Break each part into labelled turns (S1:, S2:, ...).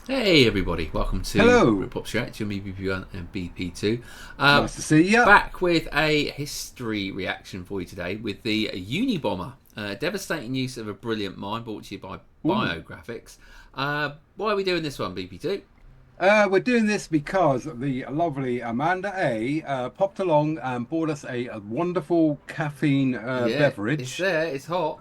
S1: Hey everybody, welcome to Britpop React, your BP1 and BP2.
S2: Nice to see you.
S1: Back with a history reaction for you today with the Unabomber. Devastating use of a brilliant mind, brought to you by Biographics. Why are we doing this one, BP2?
S2: We're doing this because the lovely Amanda A popped along and bought us a wonderful caffeine beverage.
S1: It's there, it's hot.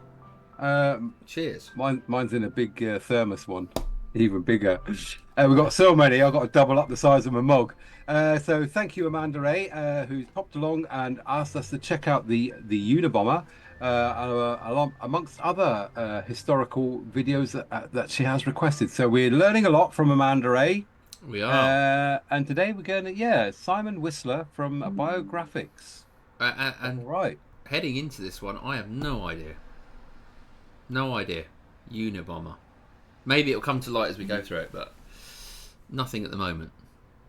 S1: Cheers.
S2: Mine's in a big thermos one, even bigger. We've got so many, I've got to double up the size of my mug. So thank you, Amanda A, who's popped along and asked us to check out the Unabomber, amongst other historical videos that she has requested. So we're learning a lot from Amanda A.
S1: We are.
S2: And today we're going to, Simon Whistler from Biographics.
S1: And
S2: right.
S1: Heading into this one, I have no idea. No idea. Unabomber. Maybe it'll come to light as we go through it, but nothing at the moment.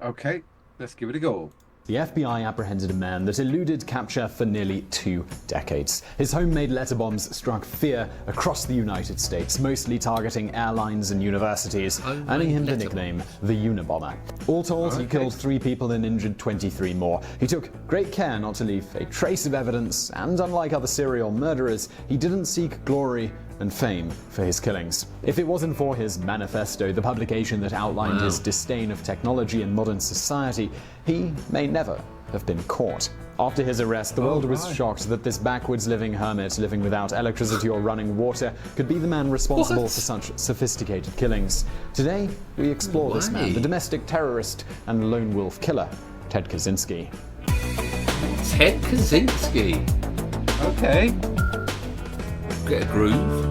S2: Okay, let's give it a go.
S3: The FBI apprehended a man that eluded capture for nearly 2 decades. His homemade letter bombs struck fear across the United States, mostly targeting airlines and universities, earning him the nickname the Unabomber. All told, he killed 3 people and injured 23 more. He took great care not to leave a trace of evidence, and unlike other serial murderers, he didn't seek glory and fame for his killings. If it wasn't for his Manifesto, the publication that outlined his disdain of technology and modern society, he may never have been caught. After his arrest, the world was shocked that this backwards-living hermit living without electricity or running water could be the man responsible for such sophisticated killings. Today, we explore this man, the domestic terrorist and lone wolf killer, Ted Kazinski.
S1: Ted Kazinski.
S2: Okay.
S1: Get a groove.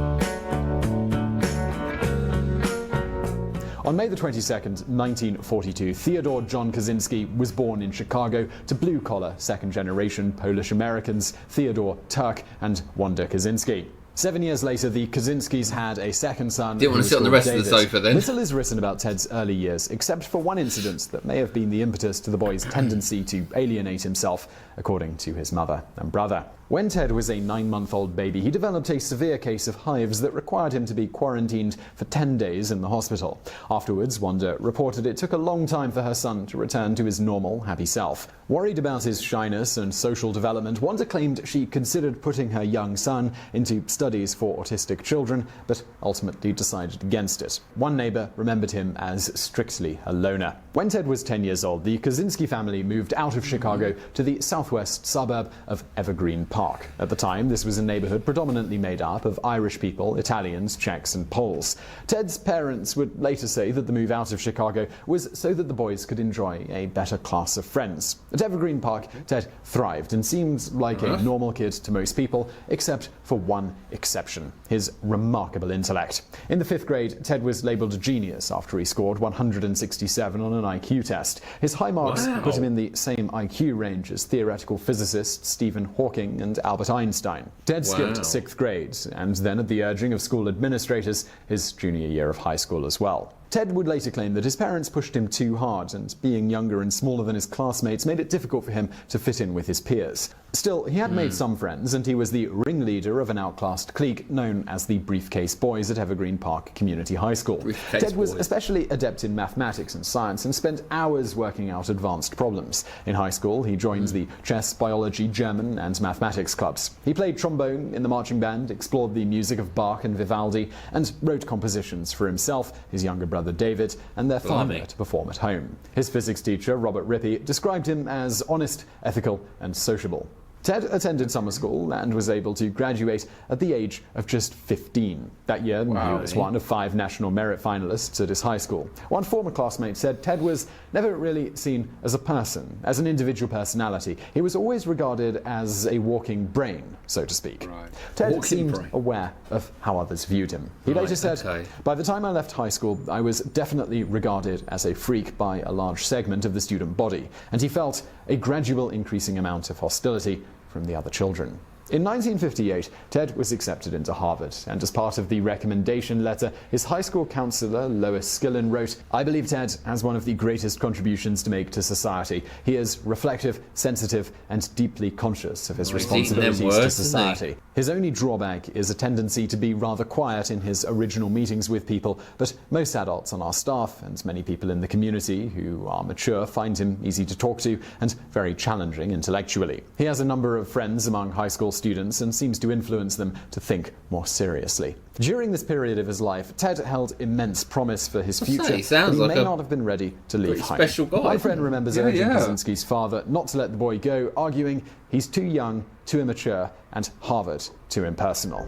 S3: On May the 22nd, 1942, Theodore John Kazinski was born in Chicago to blue-collar, second-generation Polish Americans Theodore Turk and Wanda Kazinski. 7 years later, the Kazinskis had a second son.
S1: Didn't want to sit on the rest of the sofa then.
S3: Little is written about Ted's early years, except for one incident that may have been the impetus to the boy's tendency to alienate himself, according to his mother and brother. When Ted was a 9-month-old baby, he developed a severe case of hives that required him to be quarantined for 10 days in the hospital. Afterwards, Wanda reported it took a long time for her son to return to his normal, happy self. Worried about his shyness and social development, Wanda claimed she considered putting her young son into studies for autistic children, but ultimately decided against it. One neighbor remembered him as strictly a loner. When Ted was 10 years old, the Kazinski family moved out of Chicago to the southwest suburb of Evergreen Park. At the time, this was a neighborhood predominantly made up of Irish people, Italians, Czechs, and Poles. Ted's parents would later say that the move out of Chicago was so that the boys could enjoy a better class of friends. At Evergreen Park, Ted thrived and seemed like a normal kid to most people, except for one exception: his remarkable intellect. In the 5th grade, Ted was labeled a genius after he scored 167 on an IQ test. His high marks put him in the same IQ range as theoretical physicists Stephen Hawking and Albert Einstein. Ted skipped 6th grade, and then at the urging of school administrators, his junior year of high school as well. Ted would later claim that his parents pushed him too hard, and being younger and smaller than his classmates made it difficult for him to fit in with his peers. Still, he had made some friends, and he was the ringleader of an outclassed clique known as the Briefcase Boys at Evergreen Park Community High School. Ted was especially adept in mathematics and science and spent hours working out advanced problems. In high school, he joined the chess, biology, German, and mathematics clubs. He played trombone in the marching band, explored the music of Bach and Vivaldi, and wrote compositions for himself, his younger brother David, and their father to perform at home. His physics teacher, Robert Rippey, described him as honest, ethical, and sociable. Ted attended summer school and was able to graduate at the age of just 15. That year, he was one of 5 national merit finalists at his high school. One former classmate said Ted was never really seen as a person, as an individual personality. He was always regarded as a walking brain, so to speak. Ted seemed aware of how others viewed him. He later said, "By the time I left high school, I was definitely regarded as a freak by a large segment of the student body, and he felt a gradual increasing amount of hostility from the other children." In 1958, Ted was accepted into Harvard, and as part of the recommendation letter, his high school counselor, Lois Skillen, wrote, "I believe Ted has one of the greatest contributions to make to society. He is reflective, sensitive, and deeply conscious of his responsibilities to society. His only drawback is a tendency to be rather quiet in his original meetings with people, but most adults on our staff and many people in the community who are mature find him easy to talk to and very challenging intellectually. He has a number of friends among high school students and seems to influence them to think more seriously." During this period of his life, Ted held immense promise for his future, but he may not have been ready to leave home.
S1: Special guy.
S3: My friend remembers urging Kazinski's father not to let the boy go, arguing he's too young, too immature, and Harvard too impersonal.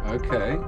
S2: Okay.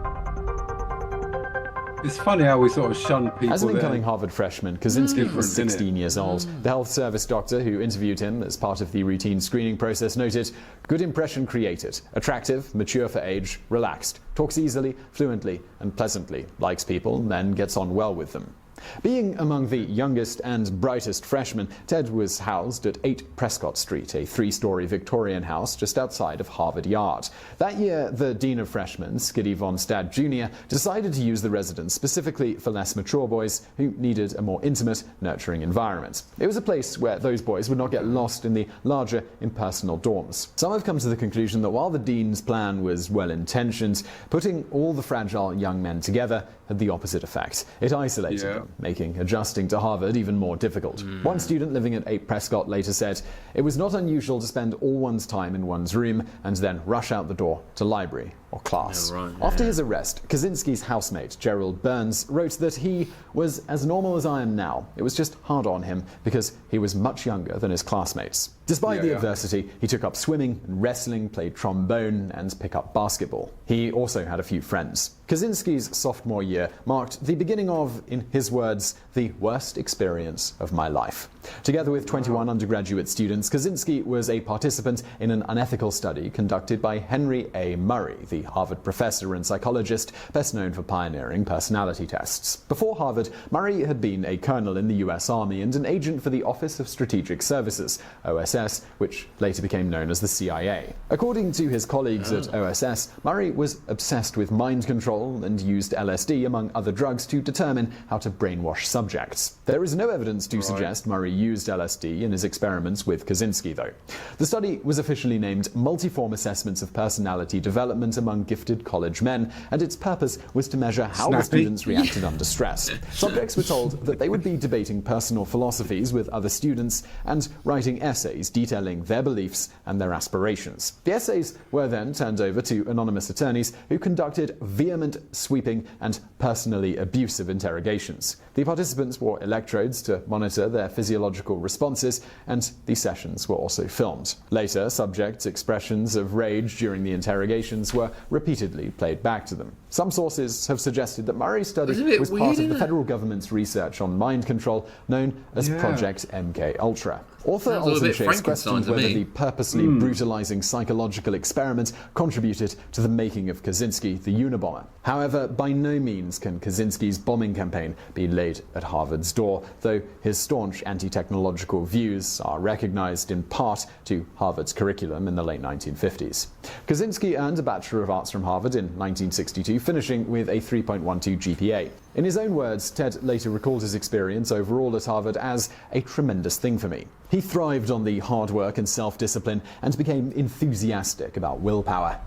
S2: It's funny how we sort of shun people.
S3: As an incoming Harvard freshman, Kazinski was 16 years old. The health service doctor who interviewed him as part of the routine screening process noted, "Good impression created. Attractive, mature for age, relaxed. Talks easily, fluently, and pleasantly. Likes people, then gets on well with them." Being among the youngest and brightest freshmen, Ted was housed at 8 Prescott Street, a 3-story Victorian house just outside of Harvard Yard. That year, the dean of freshmen, Skiddy von Stad Jr., decided to use the residence specifically for less mature boys who needed a more intimate, nurturing environment. It was a place where those boys would not get lost in the larger, impersonal dorms. Some have come to the conclusion that while the dean's plan was well-intentioned, putting all the fragile young men together had the opposite effect. It isolated them, making adjusting to Harvard even more difficult. One student living at 8 Prescott later said, "It was not unusual to spend all one's time in one's room and then rush out the door to library or class." After his arrest, Kazinski's housemate, Gerald Burns, wrote that he was as normal as I am now. It was just hard on him because he was much younger than his classmates. Despite the adversity, he took up swimming and wrestling, played trombone, and picked up basketball. He also had a few friends. Kazinski's sophomore year marked the beginning of, in his words, the worst experience of my life. Together with 21 undergraduate students, Kazinski was a participant in an unethical study conducted by Henry A. Murray, the Harvard professor and psychologist best known for pioneering personality tests. Before Harvard, Murray had been a colonel in the US Army and an agent for the Office of Strategic Services, OSS, which later became known as the CIA. According to his colleagues at OSS, Murray was obsessed with mind control and used LSD among other drugs to determine how to brainwash subjects. There is no evidence to suggest Murray used LSD in his experiments with Kazinski, though. The study was officially named Multiform Assessments of Personality Development Among Gifted College Men, and its purpose was to measure how the students reacted under stress. Subjects were told that they would be debating personal philosophies with other students and writing essays detailing their beliefs and their aspirations. The essays were then turned over to anonymous attorneys who conducted vehement, sweeping, and personally abusive interrogations. The participants wore electrodes to monitor their physiological responses, and the sessions were also filmed. Later, subjects' expressions of rage during the interrogations were repeatedly played back to them. Some sources have suggested that Murray's study was part of the federal government's research on mind control known as Project MKUltra. Author Olsen Chase questioned whether the purposely brutalizing psychological experiment contributed to the making of Kazinski the Unabomber. However, by no means can Kazinski's bombing campaign be laid at Harvard's door, though his staunch anti-technological views are recognized in part to Harvard's curriculum in the late 1950s. Kazinski earned a Bachelor of Arts from Harvard in 1962, finishing with a 3.12 GPA. In his own words, Ted later recalled his experience overall at Harvard as a tremendous thing for me. He thrived on the hard work and self-discipline and became enthusiastic about willpower.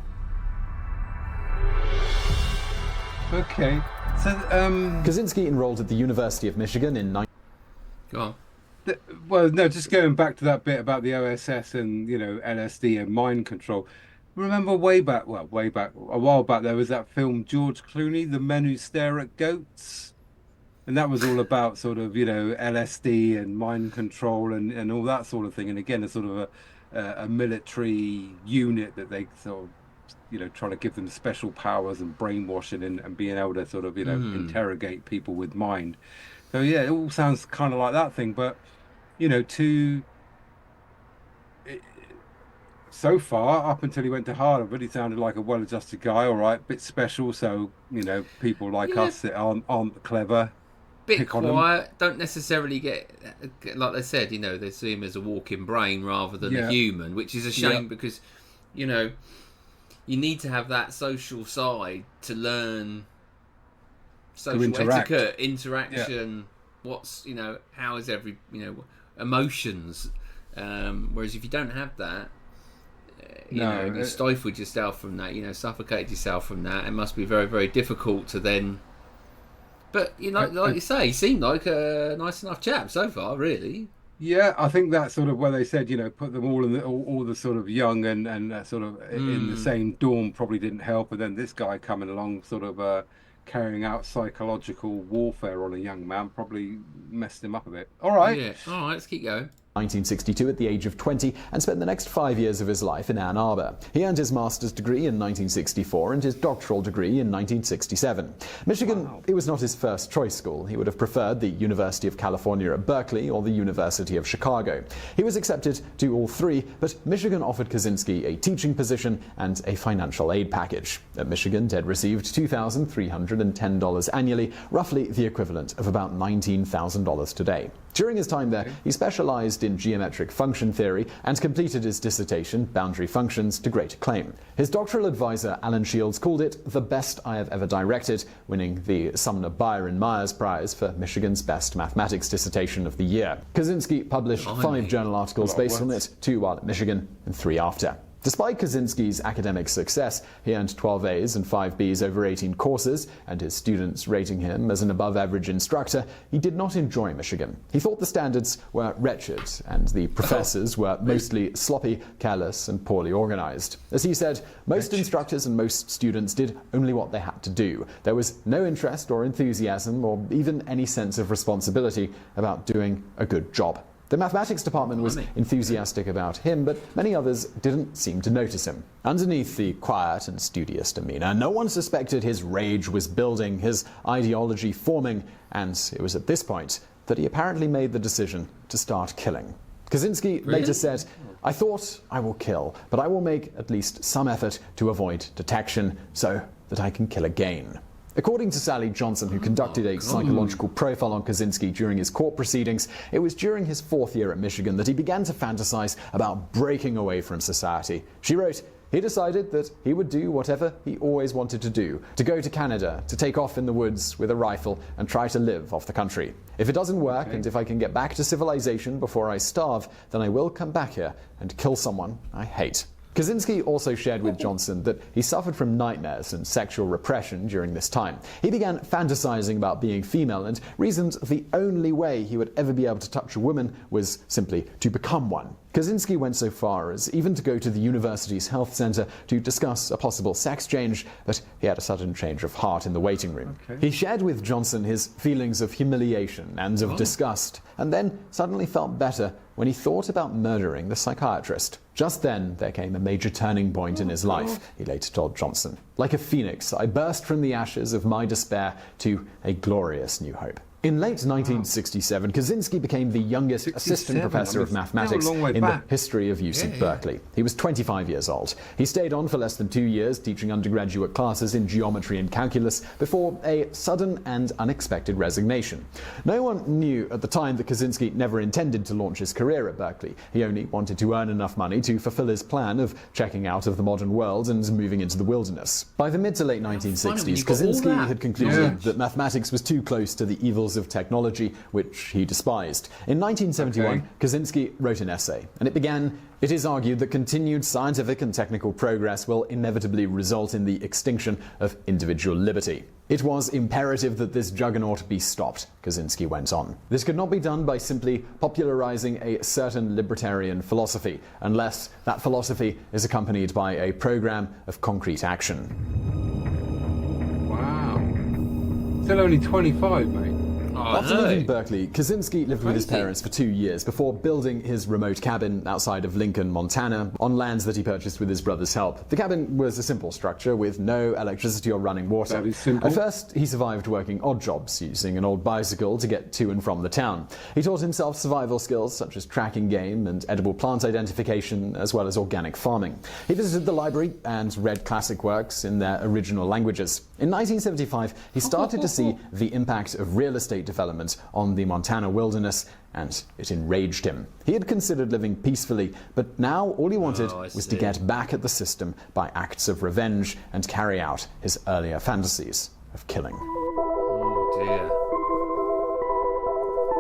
S2: Okay. So,
S3: Kazinski enrolled at the University of Michigan in
S1: Go on.
S2: Well, no, just going back to that bit about the OSS and, LSD and mind control. Remember a while back, there was that film George Clooney, The Men Who Stare at Goats? And that was all about sort of, LSD and mind control and all that sort of thing. And again, a sort of a military unit that they sort of, trying to give them special powers and brainwashing and being able to sort of, interrogate people with mind. So, yeah, it all sounds kind of like that thing. But, so far, up until he went to Harvard, he sounded like a well-adjusted guy, all right, bit special. So, people like us that aren't clever.
S1: Bit quiet, don't necessarily get, like they said, they see him as a walking brain rather than a human, which is a shame because you know, you need to have that social side to learn social etiquette, interaction. What's, you know, how is every, you know, emotions. Whereas if you don't have that, you stifled yourself from that, you know, suffocated yourself from that. It must be very, very difficult to then. But, you know, like you say, he seemed like a nice enough chap so far, really.
S2: Yeah, I think that's sort of where they said, you know, put them all in all the sort of young and sort of in the same dorm probably didn't help. And then this guy coming along, sort of carrying out psychological warfare on a young man, probably messed him up a bit. All right.
S1: Yeah. All right, let's keep going.
S3: 1962 at the age of 20 and spent the next 5 years of his life in Ann Arbor. He earned his master's degree in 1964 and his doctoral degree in 1967. Michigan, it was not his first choice school. He would have preferred the University of California at Berkeley or the University of Chicago. He was accepted to all three, but Michigan offered Kazinski a teaching position and a financial aid package. At Michigan, Ted received $2,310 annually, roughly the equivalent of about $19,000 today. During his time there, he specialized in geometric function theory and completed his dissertation, Boundary Functions, to great acclaim. His doctoral advisor, Alan Shields, called it the best I have ever directed, winning the Sumner Byron Myers Prize for Michigan's best mathematics dissertation of the year. Kazinski published 5 journal articles based on it, 2 while at Michigan and 3 after. Despite Kazinski's academic success, he earned 12 A's and 5 B's over 18 courses, and his students rating him as an above-average instructor, he did not enjoy Michigan. He thought the standards were wretched, and the professors were mostly sloppy, careless, and poorly organized. As he said, most instructors and most students did only what they had to do. There was no interest or enthusiasm or even any sense of responsibility about doing a good job. The mathematics department was enthusiastic about him, but many others didn't seem to notice him. Underneath the quiet and studious demeanor, no one suspected his rage was building, his ideology forming, and it was at this point that he apparently made the decision to start killing. Kazinski later said, "I thought I will kill, but I will make at least some effort to avoid detection so that I can kill again." According to Sally Johnson, who conducted a psychological profile on Kazinski during his court proceedings, it was during his 4th year at Michigan that he began to fantasize about breaking away from society. She wrote, "He decided that he would do whatever he always wanted to do, to go to Canada, to take off in the woods with a rifle and try to live off the country. If it doesn't work, and if I can get back to civilization before I starve, then I will come back here and kill someone I hate." Kazinski also shared with Johnson that he suffered from nightmares and sexual repression during this time. He began fantasizing about being female and reasoned the only way he would ever be able to touch a woman was simply to become one. Kazinski went so far as even to go to the university's health center to discuss a possible sex change, but he had a sudden change of heart in the waiting room. He shared with Johnson his feelings of humiliation and of disgust, and then suddenly felt better when he thought about murdering the psychiatrist. Just then, there came a major turning point in his life, he later told Johnson. "Like a phoenix, I burst from the ashes of my despair to a glorious new hope." In late 1967, Kazinski became the youngest assistant professor of mathematics in the history of UC Berkeley. He was 25 years old. He stayed on for less than 2 years, teaching undergraduate classes in geometry and calculus, before a sudden and unexpected resignation. No one knew at the time that Kazinski never intended to launch his career at Berkeley. He only wanted to earn enough money to fulfill his plan of checking out of the modern world and moving into the wilderness. By the mid to late 1960s, Kazinski had concluded that mathematics was too close to the evils of technology, which he despised. In 1971, Kazinski wrote an essay, and it began, "It is argued that continued scientific and technical progress will inevitably result in the extinction of individual liberty. It was imperative that this juggernaut be stopped," Kazinski went on. "This could not be done by simply popularizing a certain libertarian philosophy, unless that philosophy is accompanied by a program of concrete action."
S2: Wow. Still only 25, mate.
S3: After leaving Berkeley, Kazinski lived with his parents for 2 years before building his remote cabin outside of Lincoln, Montana, on lands that he purchased with his brother's help. The cabin was a simple structure with no electricity or running water.
S2: That is simple.
S3: At first, he survived working odd jobs, using an old bicycle to get to and from the town. He taught himself survival skills such as tracking game and edible plant identification, as well as organic farming. He visited the library and read classic works in their original languages. In 1975, he started to see the impact of real estate estate development on the Montana wilderness, and it enraged him. He had considered living peacefully, but now all he wanted was to get back at the system by acts of revenge and carry out his earlier fantasies of killing.
S1: Oh dear.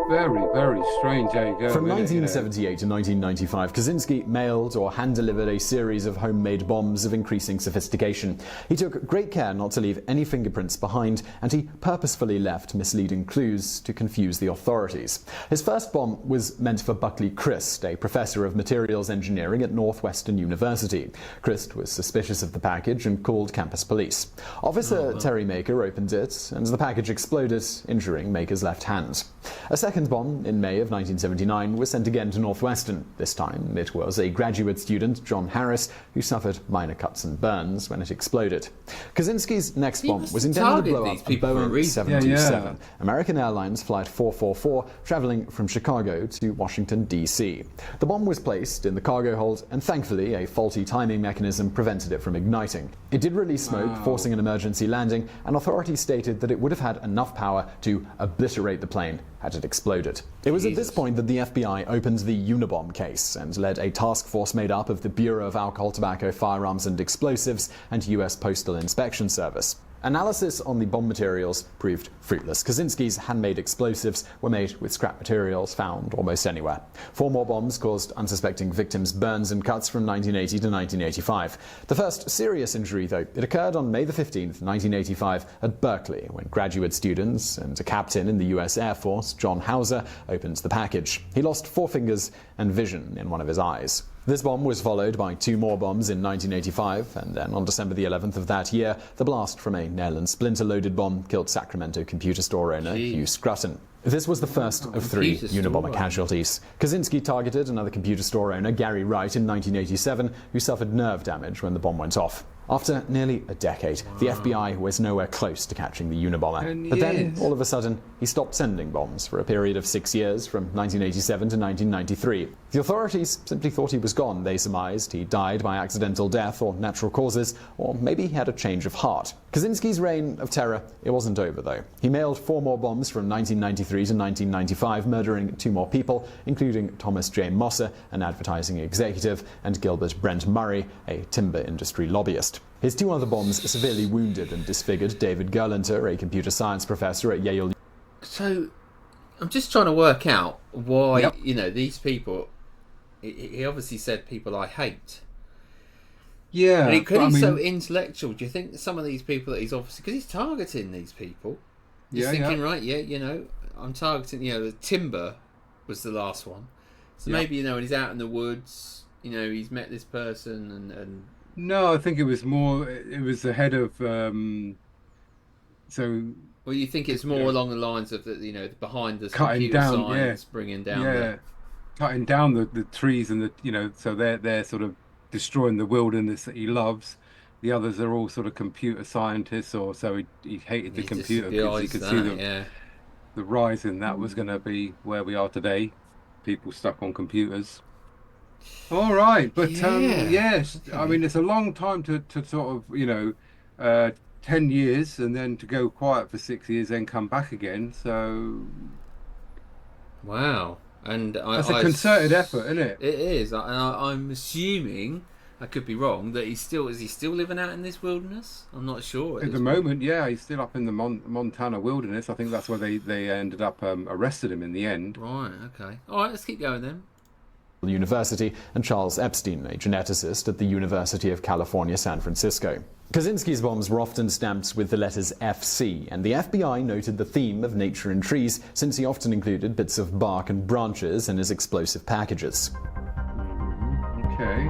S2: Very, very strange.
S3: From 1978 to 1995, Kazinski mailed or hand-delivered a series of homemade bombs of increasing sophistication. He took great care not to leave any fingerprints behind, and he purposefully left misleading clues to confuse the authorities. His first bomb was meant for Buckley Christ, a professor of materials engineering at Northwestern University. Christ was suspicious of the package and called campus police. Officer Terry Maker opened it, and the package exploded, injuring Maker's left hand. A second bomb in May of 1979 was sent again to Northwestern. This time it was a graduate student, John Harris, who suffered minor cuts and burns when it exploded. Kazinski's next bomb was intended to blow up a Boeing 727, American Airlines Flight 444, traveling from Chicago to Washington, D.C. The bomb was placed in the cargo hold, and thankfully a faulty timing mechanism prevented it from igniting. It did release smoke, forcing an emergency landing, and authorities stated that it would have had enough power to obliterate the plane had it exploded. It was at this point that the FBI opened the Unabomber case and led a task force made up of the Bureau of Alcohol, Tobacco, Firearms and Explosives and U.S. Postal Inspection Service. Analysis on the bomb materials proved fruitless. Kazinski's handmade explosives were made with scrap materials found almost anywhere. 4 more bombs caused unsuspecting victims burns and cuts from 1980 to 1985. The first serious injury, though, it occurred on May 15, 1985 at Berkeley, when graduate students and a captain in the U.S. Air Force, John Hauser, opened the package. He lost 4 fingers and vision in one of his eyes. This bomb was followed by 2 more bombs in 1985, and then on December the 11th of that year, the blast from a nail and splinter-loaded bomb killed Sacramento computer store owner Hugh Scruton. This was the first of 3 Unabomber casualties. Kazinski targeted another computer store owner, Gary Wright, in 1987, who suffered nerve damage when the bomb went off. After nearly a decade, the FBI was nowhere close to catching the Unabomber. But then, all of a sudden, he stopped sending bombs for a period of 6 years, from 1987 to 1993. The authorities simply thought he was gone. They surmised he died by accidental death or natural causes, or maybe he had a change of heart. Kazinski's reign of terror, it wasn't over though. He mailed 4 more bombs from 1993 to 1995, murdering 2 more people, including Thomas J. Mosser, an advertising executive, and Gilbert Brent Murray, a timber industry lobbyist. His 2 other bombs severely wounded and disfigured David Gerlenter, a computer science professor at Yale.
S1: So, I'm just trying to work out why, these people... He obviously said people I hate.
S2: Yeah.
S1: And he's so intellectual. Do you think some of these people that he's obviously... Because he's targeting these people. He's thinking, right, I'm targeting... the timber was the last one. So maybe, when he's out in the woods, he's met this person and
S2: No, I think it was more... It was the head of...
S1: Well, you think it's more along the lines of the behind the
S2: cutting
S1: computer
S2: down,
S1: science, bringing down
S2: cutting down the trees and so they're sort of destroying the wilderness that he loves. The others are all sort of computer scientists, or so he hated the computer because he could see the rise in that was going to be where we are today. People stuck on computers. All right, but yes, okay. I mean it's a long time to sort of 10 years and then to go quiet for 6 years, then come back again. So
S1: wow. And
S2: that's a concerted effort, isn't it?
S1: It is, and I'm assuming, I could be wrong, that is he still living out in this wilderness? I'm not sure.
S2: At the moment, he's still up in the Montana wilderness. I think that's where they ended up arrested him in the end.
S1: Right. Okay. All right. Let's keep going then.
S3: University, and Charles Epstein, a geneticist at the University of California, San Francisco. Kazinski's bombs were often stamped with the letters FC, and the FBI noted the theme of nature and trees, since he often included bits of bark and branches in his explosive packages.
S2: Okay.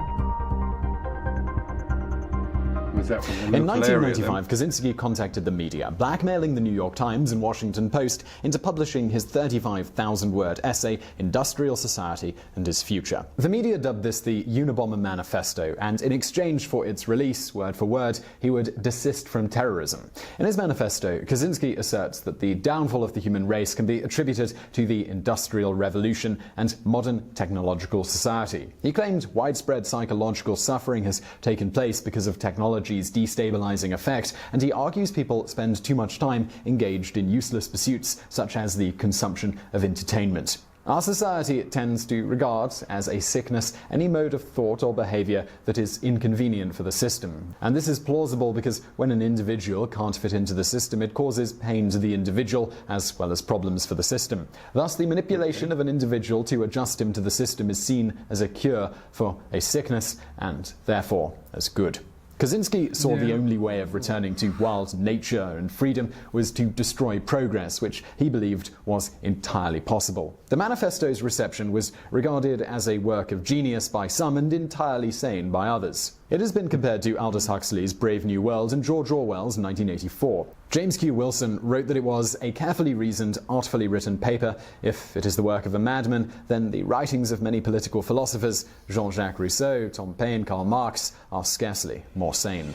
S2: Was that from the
S3: In 1995, Kazinski contacted the media, blackmailing the New York Times and Washington Post into publishing his 35,000-word essay, Industrial Society and His Future. The media dubbed this the Unabomber Manifesto, and in exchange for its release, word for word, he would desist from terrorism. In his manifesto, Kazinski asserts that the downfall of the human race can be attributed to the Industrial Revolution and modern technological society. He claimed widespread psychological suffering has taken place because of technologies Kazinski's destabilizing effect, and he argues people spend too much time engaged in useless pursuits such as the consumption of entertainment. Our society tends to regard as a sickness any mode of thought or behavior that is inconvenient for the system. And this is plausible because when an individual can't fit into the system, it causes pain to the individual as well as problems for the system. Thus, the manipulation of an individual to adjust him to the system is seen as a cure for a sickness and therefore as good. Kazinski saw the only way of returning to wild nature and freedom was to destroy progress, which he believed was entirely possible. The Manifesto's reception was regarded as a work of genius by some and entirely sane by others. It has been compared to Aldous Huxley's Brave New World and George Orwell's 1984. James Q. Wilson wrote that it was a carefully reasoned, artfully written paper. If it is the work of a madman, then the writings of many political philosophers, Jean-Jacques Rousseau, Tom Paine, Karl Marx, are scarcely more sane.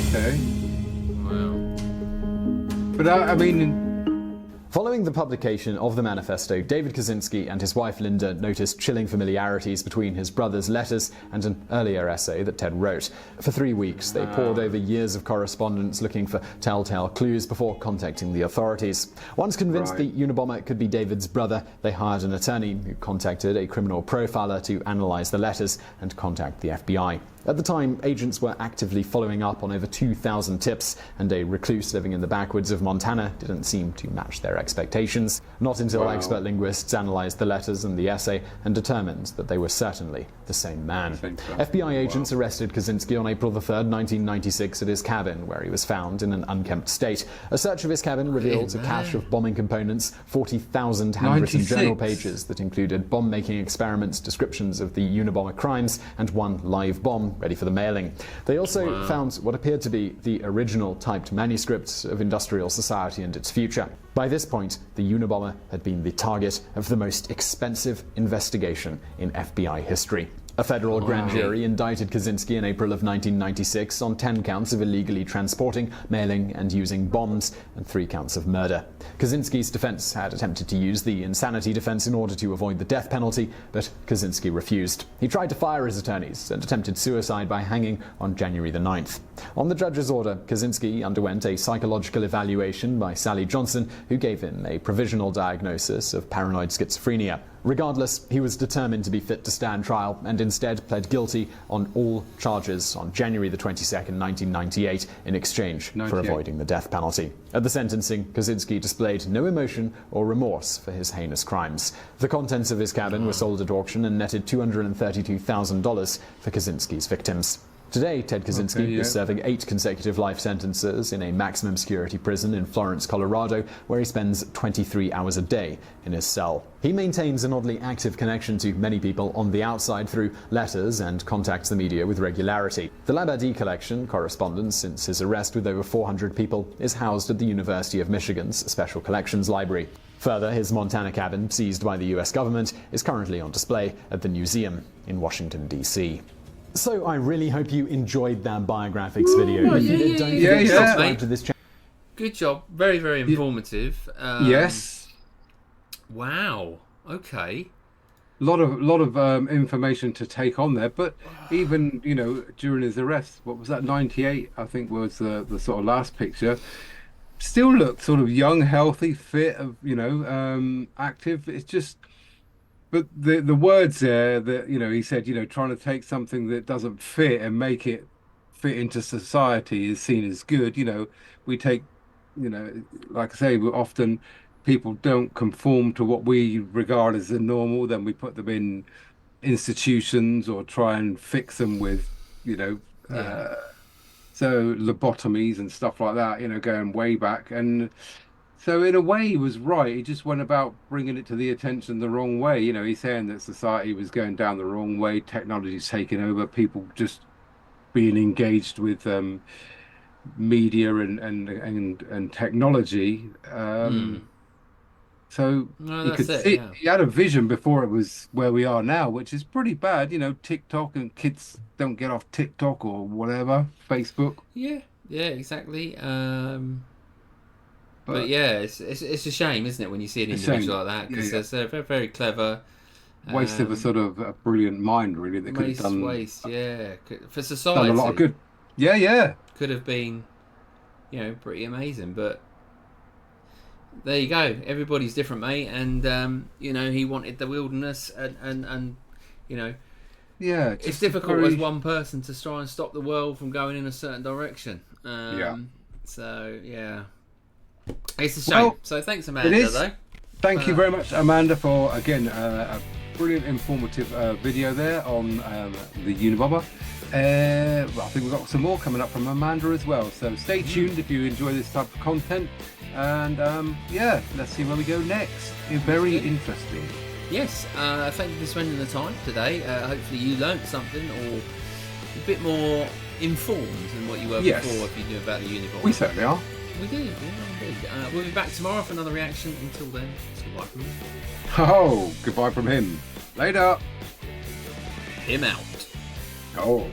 S2: Okay.
S1: Wow.
S2: But I mean...
S3: Following the publication of the Manifesto, David Kazinski and his wife Linda noticed chilling familiarities between his brother's letters and an earlier essay that Ted wrote. For 3 weeks, they pored over years of correspondence looking for telltale clues before contacting the authorities. Once convinced the Unabomber could be David's brother, they hired an attorney who contacted a criminal profiler to analyze the letters and contact the FBI. At the time, agents were actively following up on over 2,000 tips, and a recluse living in the backwoods of Montana didn't seem to match their expectations. Not until expert linguists analyzed the letters and the essay and determined that they were certainly the same man. FBI agents arrested Kazinski on April 3rd, 1996 at his cabin, where he was found in an unkempt state. A search of his cabin revealed a cache of bombing components, 40,000 handwritten journal pages that included bomb-making experiments, descriptions of the Unabomber crimes, and one live bomb ready for the mailing. They also found what appeared to be the original typed manuscripts of industrial society and its future. By this point, the Unabomber had been the target of the most expensive investigation in FBI history. A federal grand jury indicted Kazinski in April of 1996 on 10 counts of illegally transporting, mailing, and using bombs, and 3 counts of murder. Kazinski's defense had attempted to use the insanity defense in order to avoid the death penalty, but Kazinski refused. He tried to fire his attorneys and attempted suicide by hanging on January the 9th. On the judge's order, Kazinski underwent a psychological evaluation by Sally Johnson, who gave him a provisional diagnosis of paranoid schizophrenia. Regardless, he was determined to be fit to stand trial and instead pled guilty on all charges on January the 22nd, 1998 in exchange for avoiding the death penalty. At the sentencing, Kazinski displayed no emotion or remorse for his heinous crimes. The contents of his cabin were sold at auction and netted $232,000 for Kazinski's victims. Today, Ted Kazinski is serving 8 consecutive life sentences in a maximum security prison in Florence, Colorado, where he spends 23 hours a day in his cell. He maintains an oddly active connection to many people on the outside through letters and contacts the media with regularity. The Labadie collection, correspondence since his arrest with over 400 people, is housed at the University of Michigan's Special Collections Library. Further, his Montana cabin, seized by the US government, is currently on display at the museum in Washington, D.C. So I really hope you enjoyed that biographics video. If you did, don't forget to subscribe to this channel.
S1: Good job. Very, very informative.
S2: Yes.
S1: Wow. Okay.
S2: A lot of information to take on there, but even during his arrest, what was that, 98? I think was the sort of last picture. Still looked sort of young, healthy, fit, active. It's just. But the words there that, he said, trying to take something that doesn't fit and make it fit into society is seen as good. We take, like I say, often people don't conform to what we regard as the normal. Then we put them in institutions or try and fix them with, so lobotomies and stuff like that, going way back. And so in a way he was right. He just went about bringing it to the attention the wrong way. He's saying that society was going down the wrong way, technology's taking over, people just being engaged with media and technology. So you could see he had a vision before it was where we are now, which is pretty bad. TikTok, and kids don't get off TikTok or whatever, Facebook.
S1: Yeah, exactly. But yeah, it's a shame, isn't it, when you see an individual like that, because they're very, very clever.
S2: Waste of a sort of a brilliant mind, really, that could have done
S1: for society.
S2: Done a lot of good. Yeah.
S1: Could have been, pretty amazing. But there you go. Everybody's different, mate. And he wanted the wilderness, and
S2: yeah,
S1: it's difficult as one person to try and stop the world from going in a certain direction. So yeah, it's a shame. Well, so thanks, Amanda. Though.
S2: Thank you very much, Amanda, for again a brilliant, informative video there on the Unabomber. I think we've got some more coming up from Amanda as well. So stay tuned if you enjoy this type of content. And let's see where we go next. Very interesting.
S1: Yes, thank you for spending the time today. Hopefully you learnt something or a bit more informed than what you were before if you knew about the Unabomber.
S2: We certainly are.
S1: We do, indeed. We'll be back tomorrow for another reaction. Until then, it's goodbye from him.
S2: Oh, goodbye from him. Later.
S1: Him out.
S2: Oh.